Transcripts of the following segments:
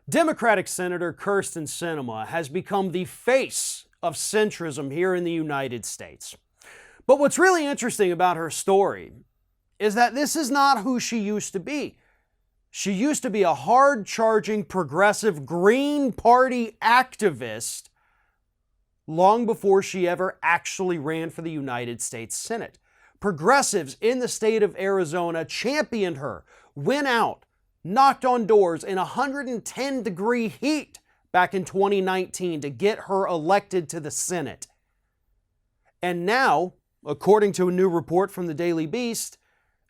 Democratic Senator Kyrsten Sinema has become the face of centrism here in the United States. But what's really interesting about her story is that this is not who she used to be. She used to be a hard-charging, progressive Green Party activist long before she ever actually ran for the United States Senate. Progressives in the state of Arizona championed her, went out, knocked on doors in 110-degree heat back in 2019 to get her elected to the Senate. And now, according to a new report from the Daily Beast,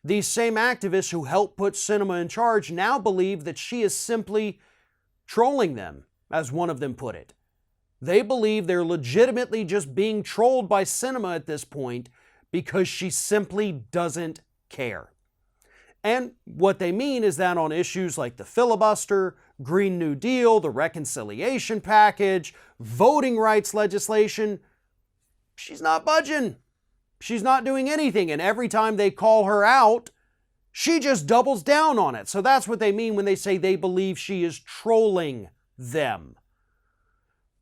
these same activists who helped put Sinema in charge now believe that she is simply trolling them, as one of them put it. They believe they're legitimately just being trolled by Sinema at this point because she simply doesn't care. And what they mean is that on issues like the filibuster, Green New Deal, the reconciliation package, voting rights legislation, she's not budging. She's not doing anything. And every time they call her out, she just doubles down on it. So that's what they mean when they say they believe she is trolling them.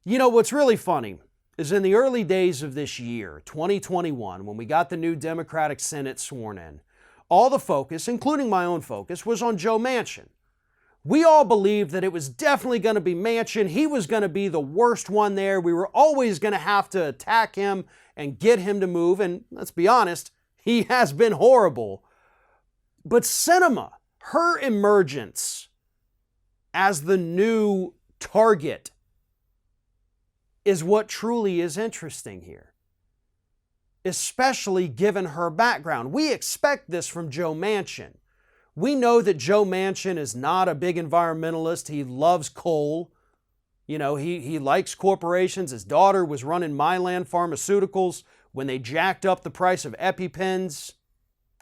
You know, what's really funny is in the early days of this year, 2021, when we got the new Democratic Senate sworn in, all the focus, including my own focus, was on Joe Manchin. We all believed that it was definitely going to be Manchin. He was going to be the worst one there. We were always going to have to attack him and get him to move. And let's be honest, he has been horrible. But Sinema, her emergence as the new target is what truly is interesting here, especially given her background. We expect this from Joe Manchin. We know that Joe Manchin is not a big environmentalist. He loves coal. You know, he likes corporations. His daughter was running Mylan Pharmaceuticals when they jacked up the price of EpiPens,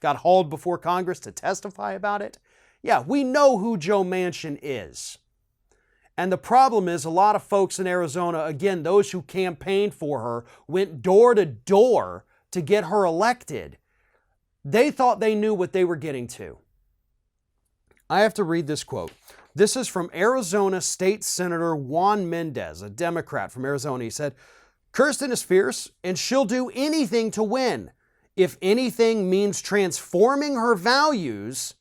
got hauled before Congress to testify about it. Yeah, we know who Joe Manchin is. And the problem is a lot of folks in Arizona, again, those who campaigned for her, went door to door to get her elected. They thought they knew what they were getting to. I have to read this quote. This is from Arizona State Senator Juan Mendez, a Democrat from Arizona. He said, "Kyrsten is fierce and she'll do anything to win. If anything means transforming her values,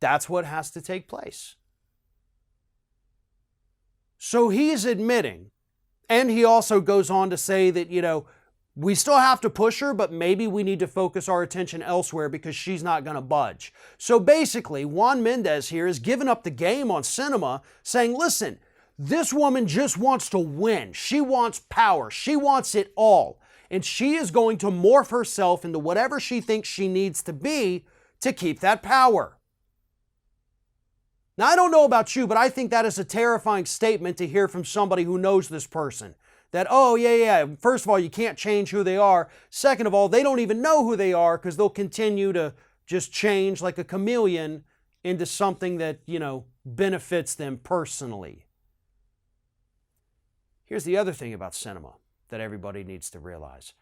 that's what has to take place." So he's admitting, and he also goes on to say that, you know, we still have to push her, but maybe we need to focus our attention elsewhere because she's not going to budge. So basically, Juan Mendez here has given up the game on Sinema, saying, listen, this woman just wants to win. She wants power. She wants it all. And she is going to morph herself into whatever she thinks she needs to be to keep that power. Now, I don't know about you, but I think that is a terrifying statement to hear from somebody who knows this person. That, oh, yeah, first of all, you can't change who they are. Second of all, they don't even know who they are because they'll continue to just change like a chameleon into something that, you know, benefits them personally. Here's the other thing about Sinema that everybody needs to realize.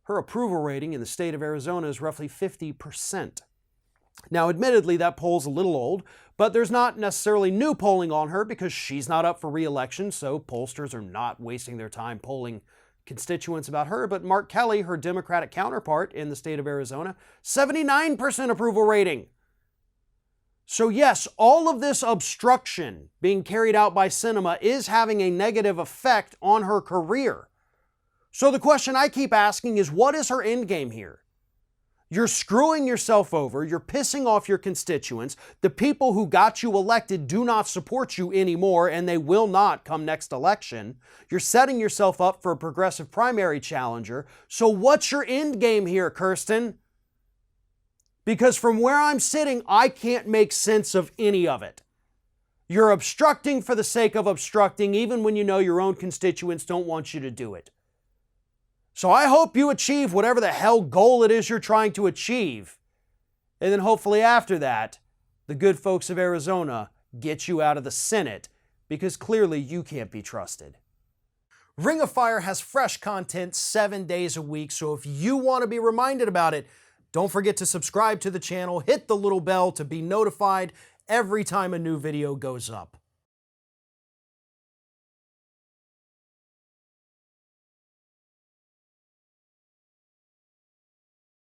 Her approval rating in the state of Arizona is roughly 50%. Now, admittedly, that poll's a little old, but there's not necessarily new polling on her because she's not up for re-election, so pollsters are not wasting their time polling constituents about her. But Mark Kelly, her Democratic counterpart in the state of Arizona, 79% approval rating. So yes, all of this obstruction being carried out by Sinema is having a negative effect on her career. So the question I keep asking is, what is her end game here? You're screwing yourself over. You're pissing off your constituents. The people who got you elected do not support you anymore, and they will not come next election. You're setting yourself up for a progressive primary challenger. So what's your end game here, Kyrsten? Because from where I'm sitting, I can't make sense of any of it. You're obstructing for the sake of obstructing, even when you know your own constituents don't want you to do it. So I hope you achieve whatever the hell goal it is you're trying to achieve. And then hopefully after that, the good folks of Arizona get you out of the Senate because clearly you can't be trusted. Ring of Fire has fresh content 7 days a week, so if you want to be reminded about it, don't forget to subscribe to the channel, hit the little bell to be notified every time a new video goes up.